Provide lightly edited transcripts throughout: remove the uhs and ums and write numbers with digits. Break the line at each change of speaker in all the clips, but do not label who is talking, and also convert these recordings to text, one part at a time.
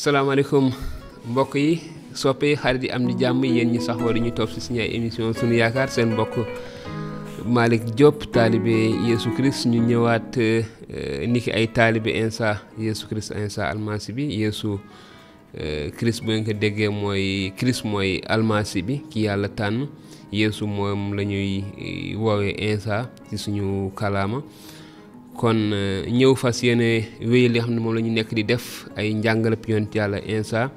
salaamaaleykum mbokk yi soppe yi xarit yi am di jàmm yéen ñi saxoo di ñu topp si suñu ay émission sunu yaakaar seen mbokk Malick Diop taalibe Yeesu Christ ñu ñëwaat niki ay taalibe Insa Yeesu Christ Insa almasi bi Yeesu Christ bu ngeen ko déggee mooy Christ mooy almasi bi ki yàlla tànn Yeesu moom la ñuy woowee Insa ci suñu kalaama kon ñëw fas yéene wéyal li xam ne moom la ñu nekk di def ay njàngale yonent yàlla Insa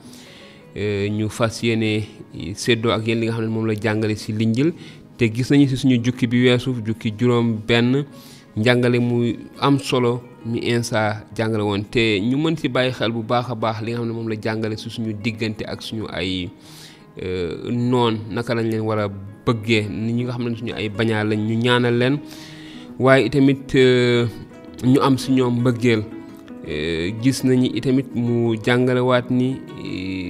ñu fas yéene séddoo ak yéen li nga xam ne moom la jàngale si linjil te gis nañu si suñu jukki bi weesu jukki juróom benn njàngale mu am solo mi Insa jàngale woon te ñu mën si bàyyi xel bu baax a baax li nga xam ne moom la jàngale si suñu diggante ak suñu ay noon naka lañ leen war a bëggee ni ñi nga xam ne suñu ay bañaa lañ ñu ñaanal leen waaye itamit ñu am si ñoom mbëggeel gis nañu itamit mu jàngalewaat ni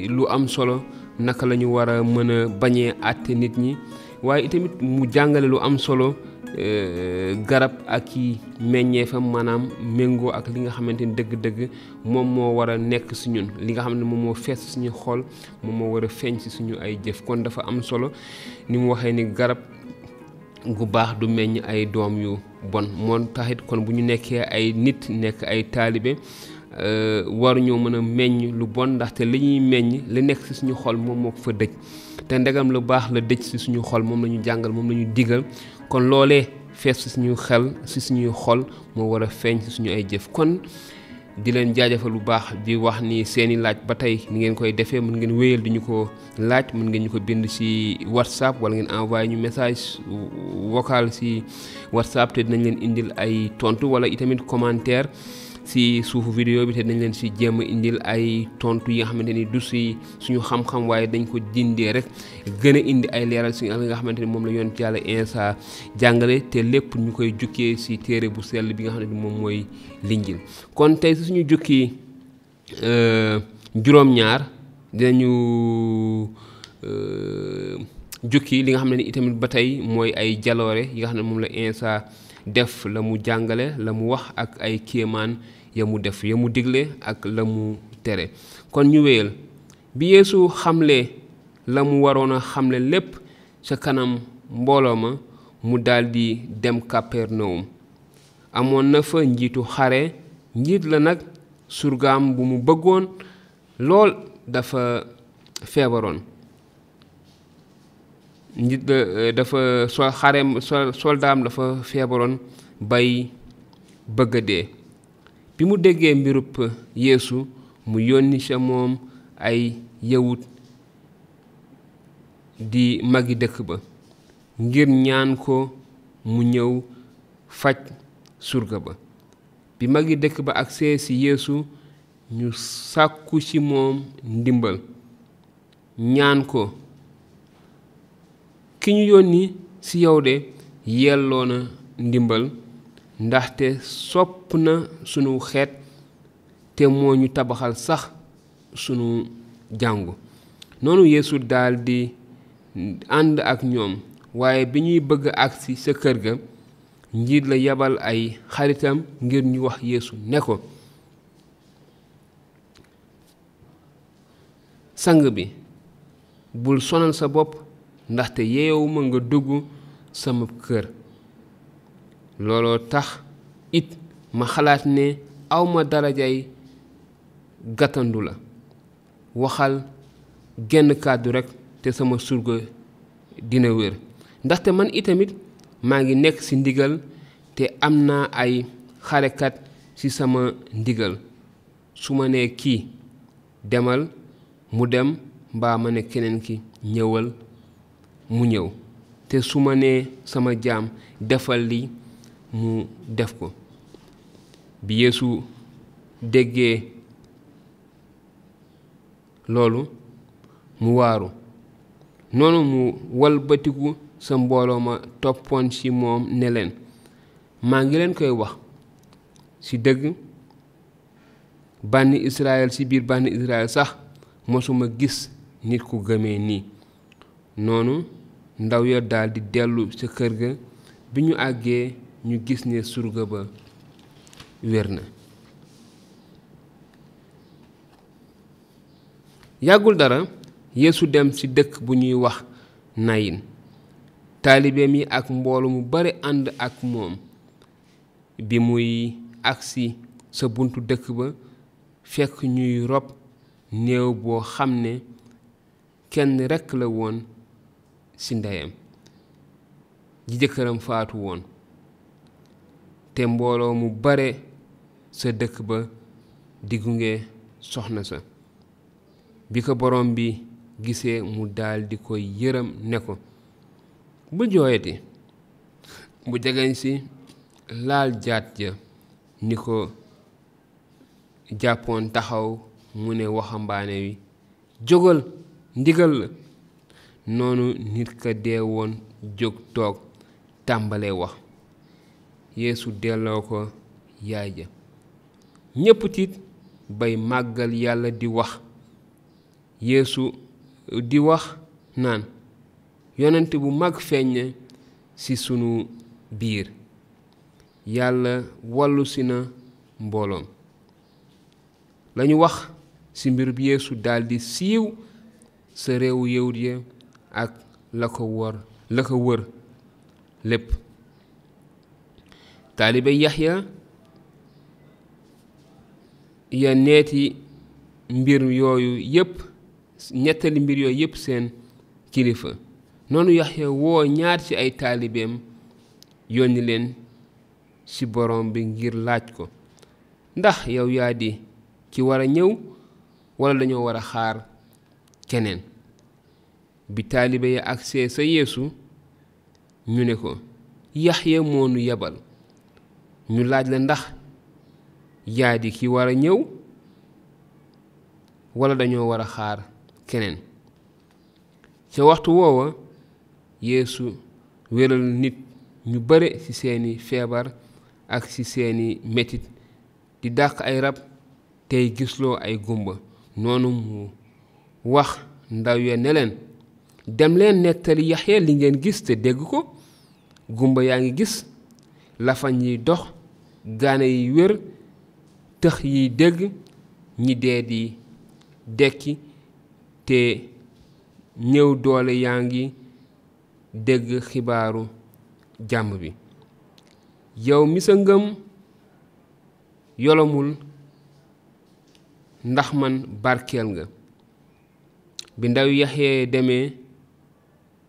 lu am solo naka la ñu war a mën a bañee àtte nit ñi waaye itamit mu jàngale lu am solo garab ak i meññeefam maanaam méngoo ak li nga xamante ni dëgg-dëgg moom moo war a nekk si ñun li nga xam ne moom moo fees suñu xol moom moo war a feeñ si suñu ay jëf kon dafa am solo ni mu waxee ni garab gu baax du meññ ay doom yu bon moo taxit kon bu ñu nekkee ay nit nekk ay taalibe waruñoo mën a meññ lu bon ndaxte li ñuy meññ li nekk ci suñu xol moom moo ko fa dëj te ndegam lu baax la dëj ci suñu xol moom la ñu jàngal moom la ñu digal kon loolee fees ci suñu xel ci suñuy xol moo war a feeñ ci suñu ay jëf kon di leen jaajëfal bu baax di wax ni seeni laaj ba tey ni ngeen koy defee mën ngeen wéyal di ñu ko laaj mën ngeen ñu ko bind ci WhatsApp wala ngeen envoyé ñu message vocal ci WhatsApp te dinañ leen indil ay tontu wala itamit commentaire ci suufu vidéo bi te dinañ leen ci jéem a indil ay tontu yi nga xamante ni du ci suñu xam-xam waaye dañ ko dindee rek gën a indi ay leeral ci nga xamante ni moom la yonent yàlla Insa jàngale te lépp ñu koy jukkee ci téere bu sell bi nga xam ne moom mooy linjil kon tey ci suñu jukki juróom-ñaar dinañu jukki li nga xam ne ni itamit ba tey mooy ay jaloore yi nga xam ne moom la Insa def la mu jàngale la mu wax ak ay kéemaan ya mu def ya mu digle ak la mu tere kon ñu wéyal bi Yeesu xamle la mu waroon a xamle lépp ca kanam mbooloo ma mu daldi dem Kapernawum amoon na fa njiitu xare njiit la nag surgaam bu mu bëggoon lool dafa feebaroon njiit la dafa soldaam dafa feebaroon bay bëgga dee bi mu déggee mbirub Yeesu mu yónni ca moom ay yawut di magi dëkk ba ngir ñaan ko mu ñëw faj surga ba bi magi dëkk ba agsee ci Yeesu ñu sàkku ci moom ndimbal ñaan ko ki ñu yónni ci yow de yelloo na ndimbal ndaxte sopp na sunu xeet te moo ñu tabaxal sax sunu jàngu noonu Yeesu daldi ànd ak ñoom waaye bi ñuy bëgg agsi sa kër ga njiit la yebal ay xaritam ngir ñu wax Yeesu ne ko sang bi bul sonal sa bopp ndaxte yeewuma nga dugg sama kër looloo tax it ma xalaat ne awma darajay gàttandu la waxal genn kàddu rekk te sama surga dina wér ndaxte man itamit maa ngi nekk ci ndigal te am naa ay xarekat ci sama ndigal su ma nee kii demal mu dem mbaa ma ne keneen ki ñëwal mu ñëw te su ma nee sama jaam defal li mu def ko bi Yeesu déggee loolu mu waaru noonu mu walbatiku sa mbooloo ma toppoon ci moom ne leen maa ngi leen koy wax ci dëgg bànni Israël ci biir bànni Israël sax mosuma gis nit ku gëmee nii noonu ndaw ya daldi dellu ca kër ga bi ñu àggee ñu gis ne surga ba wér na yàggul dara Yeesu dem ci dëkk bu ñuy wax Nayin. taalibeem yi ak mbooloo mu bare ànd ak moom. bi muy agsi sa buntu dëkk ba fekk ñuy rob néew boo xam ne kenn rekk la woon ci ndeyam ji jëkkëram faatu woon, te mbooloo mu bare sa dëkk ba di gunge soxna sa. bi ko borom bi gisee mu daldi koy yërëm ne ko, bu jooyati. mu jegeñ si laal jaat ja ni ko jàppoon taxaw, mu ne waxambaane wi, jógal, ndigal la. noonu nit ka dee woon jóg toog tàmbalee wax. Yeesu delloo ko yaay ja. ñépp tiit bay màggal yàlla di wax. Yeesu di wax naan, yonent bu mag feeñ ci sunu biir. yàlla wallu si na mbooloom. lañu wax ci mbirub Yeesu daldi siiw sa réewu Yawut ya ak la ko wër lépp. taalibe Yaxya ya nettali mbir yooyu yépp seen kilifa. noonu Yaxya woo ñaar ci ay taalibeem yónni leen ci borom bi ngir laaj ko, ndax yow yaa di ki war a ñëw walla dañoo war a xaar keneen. bi taalibe ya agsee sa Yeesu ñu ne ko, Yaxya moo nu yebal. ñu laaj la ndax yaa di ki war a ñëw walla dañoo war a xaar keneen. ca waxtu woowa Yeesu wéral nit ñu bare ci seeni feebar ak ci seeni metit, di dàq ay rab tey gisloo ay gumba. noonu mu wax ndaw ya ne leen, dem leen nettali Yaxya li ngeen gis te dégg ko. gumba yaa ngi gis, lafañ yi dox, gaane yi wér, tëx yi dégg, ñi dee di dekki, te néew doole yaa ngi dégg xibaaru jàmm bi. yow mi sa ngëm yolomul, ndax man barkeel nga. bi ndaw Yaxya demee,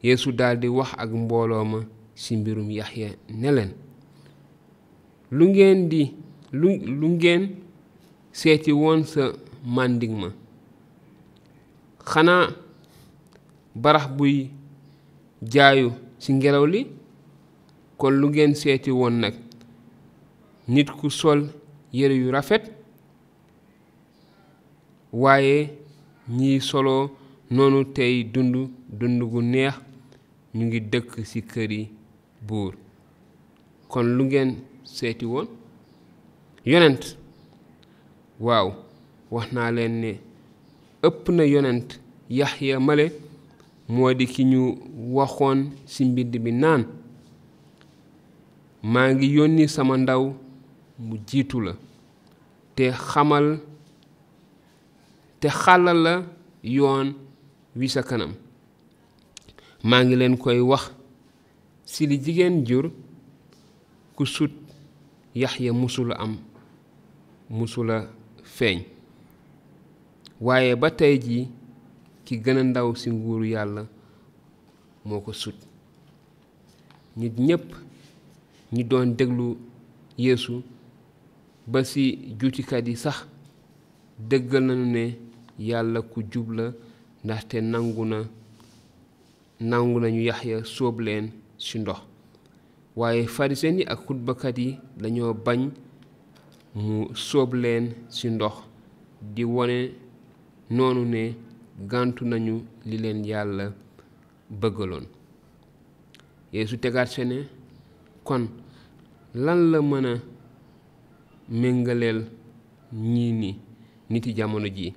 Yeesu daldi wax ak mbooloo ma ci mbirum Yaxya ne leen, lu ngeen seeti woon sa màndig ma? xanaa barax buy jaayu ci ngelaw li? kon lu ngeen seeti woon nag? nit ku sol yére yu rafet? waaye ñiy soloo noonu tey dund gu neex ñu ngi dëkk ci këri buur. kon lu ngeen seeti woon? yonent? waaw, wax naa leen ne ëpp na yonent. Yaxya male moo di ki ñu waxoon ci mbind bi naan, maa ngi yónni sama ndaw mu jiitu la, te xàllal la yoon wi sa kanam. maa ngi leen koy wax ci li jigéen jur, ku sut Yaxya musula feeñ. waaye ba tey ji ki gën a ndaw ci nguuru yàlla moo ko sut. nit ñépp ñi doon déglu Yeesu ba ci juutikat yi sax dëggal nañu ne yàlla ku jub la, ndaxte nangu nañu Yaxya sóob leen ci ndox. waaye farisen yi ak xutbakat yi dañoo bañ mu sóob leen ci ndox, di wone noonu ne gàntu nañu li leen yàlla bëggaloon. Yeesu tegaat se ne, kon lan la mën a méngaleel ñii ni niti jamono ji?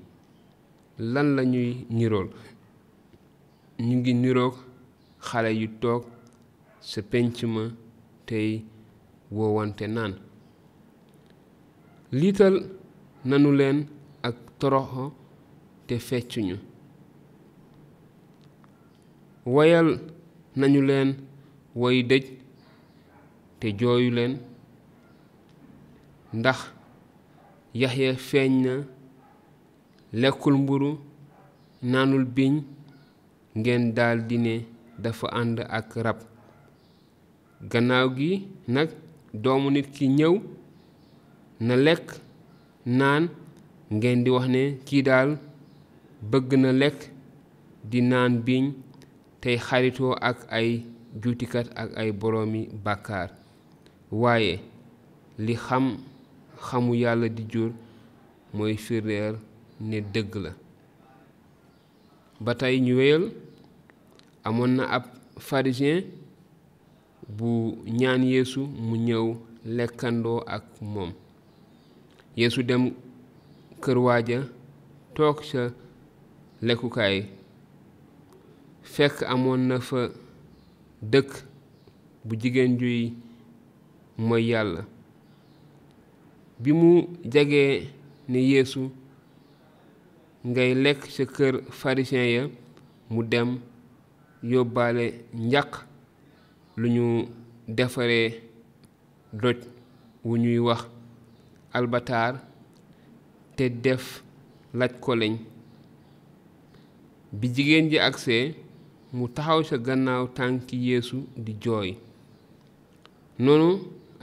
lan la ñuy nirool? ñu ngi niroog xale yu toog sa penc ma tey woowante naan, liital nanu leen ak toroxo te feccuñu. woyal nañu leen woy dëj te jooyu leen ndax Yaxya feeñ na lekkul mburu naanul biiñ ngeen daldi ne dafa ànd ak rab gannaaw gi nag doomu nit ki ñëw na lekk naan ngeen di wax ne kii daal bëgg na lekk di naan biiñ tey xaritoo ak ay juutikat ak ay boroomi bàkkaar waaye li xamu yàlla di jur mooy firndeel ne dëgg la ba tey ñu wéyal amoon na ab pharisien bu ñaan Yeesu mu ñëw lekkandoo ak moom Yeesu dem kër waaja toog ca lekkukaay fekk amoon na fa dëkk bu jigéen juy mooy yàlla bi mu jegee ne Yeesu ngay lekk ca kër pharisien ya mu dem yóbbaale njaq lu ñu defaree doj wu ñuy wax albataar te def laj koleñ bi jigéen ji agsee mu taxaw ca gannaaw tànki Yeesu di jooy noonu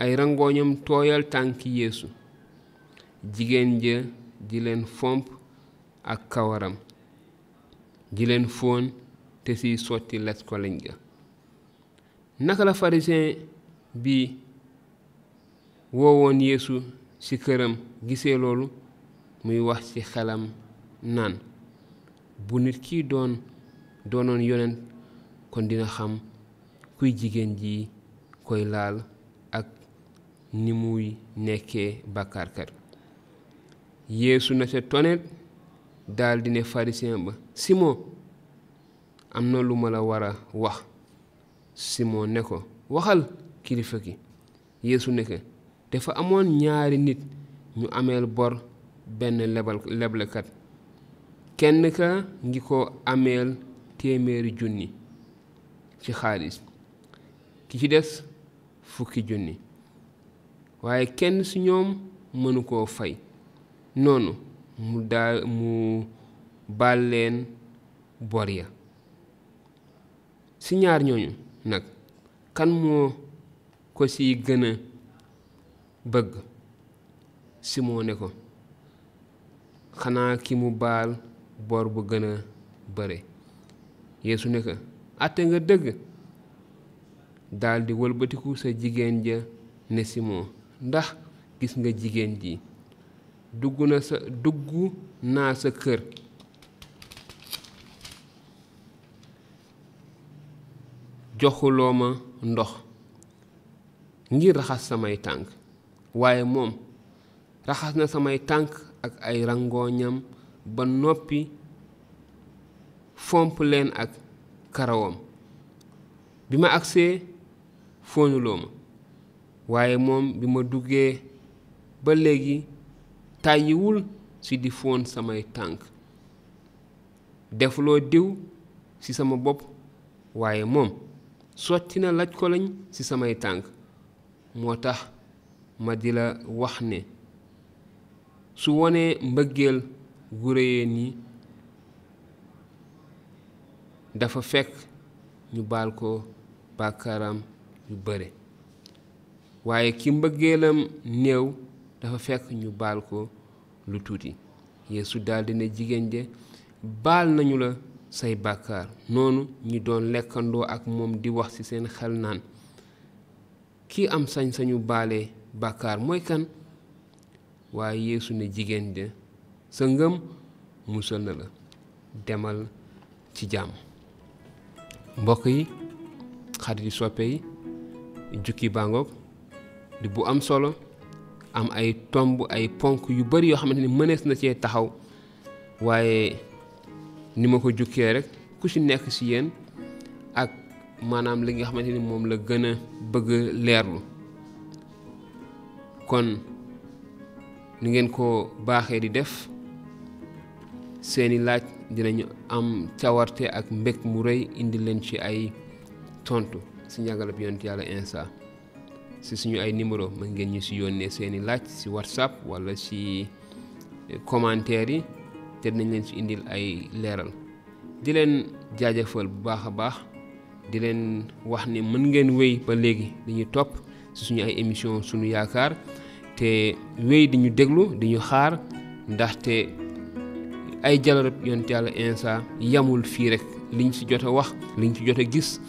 ay rangooñam tooyal tànki Yeesu jigéen ja di leen fomp ak kawaram di leen fóon te siy sotti laj koleñ ga naka la pharisien bi woowoon Yeesu ci këram gisee loolu muy wax ci xelam naan bu nit ki doonoon yonent kon dina xam kuy jigéen ji koy laal ak ni muy nekkee bàkkaarkat Yeesu na ca tonet daldi ne pharisien ba Simon am na lu ma la war a wax Simon ne ko waxal kilifa gi Yeesu ne ko dafa amoon ñaari nit ñu ameel bor benn leblekat kenn ka ngi ko ameel 100,000 ci xaalis ki ci des 10,000 waaye kenn ci ñoom mënu koo fay noonu mu baal leen bor ya ci ñaar ñooñu nag kan moo ko ci gën a bëgg Simon ne ko xanaa ki mu baal bor bu gën a bare Yeesu ne ko àtte nga dëgg daldi wëlbatiku sa jigéen ja ne Simon ndax gis nga jigéen ji dugg naa sa kër joxuloo ma ndox ngir raxas samay tànk waaye moom raxas na samay tànk ak ay rangooñam ba noppi fomp leen ak karawam bi ma agsee foonuloo ma waaye moom bi ma duggee ba léegi tàyyiwul ci di foon samay tànk defuloo diw ci sama bopp waaye moom sotti na laj ko lañ ci samay tànk moo tax ma di la wax ne su wonee mbëggeel gu réyee ni dafa fekk ñu baal ko bàkkaaram yu bare waaye ki mbëggeelam néew dafa fekk ñu baal ko lu tuuti Yeesu daldi ne jigéen je baal nañu la say bàkkaar noonu ñi doon lekkandoo ak moom di wax ci seen xel naan kii am sañ-sañu baale bàkkaar mooy kan waaye Yeesu ne jigéen je sa ngëm musal na la demal ci jàmm mbokk yi xarit yi soppe yi jukki bàngoog di bu am solo am ay tomb ay ponk yu bari yoo xamante ni mënees na cee taxaw waaye ni ma ko jukkee rek ku ci nekk ci yéen ak maanaam li nga xamante ni moom la gën a bëgg leerlu kon ni ngeen ko baaxee di def seeni laaj dinañu am cawarte ak mbég mu rëy indi leen ci ay tontu si njàngaleb yonent yàlla Insa si suñu ay numéro mën ngeen ñu si yónnee seeni laaj si WhatsApp wala si commentaire yi te dinañ leen ci indil ay leeral di leen jaajëfal bu baax a baax di leen wax ni mën ngeen wéy ba léegi dañuy topp si suñu ay émission Sunu Yaakaar te wéy di ñu déglu di ñu xaar ndaxte ay jàllareb yonent yàlla Insa yamul fii rek liñ ci jot a wax liñ ci jot a gis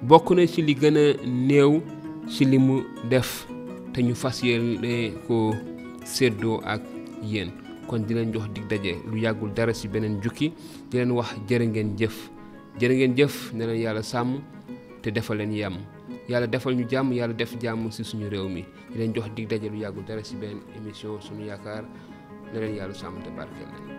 bokk na ci li gën a néew ci li mu def te ñu fas yéene ko séddoo ak yéen kon di leen jox dig daje lu yàggul dara ci beneen jukki di leen wax jërë ngeen jëf ne leen yàlla sàmm te defal leen yàmm yàlla defal ñu jàmm yàlla def jàmm ci suñu réew mi di leen jox dig daje lu yàggul dara ci beneen émission Sunu Yaakaar ne leen yàlla sàmm te barkeel leen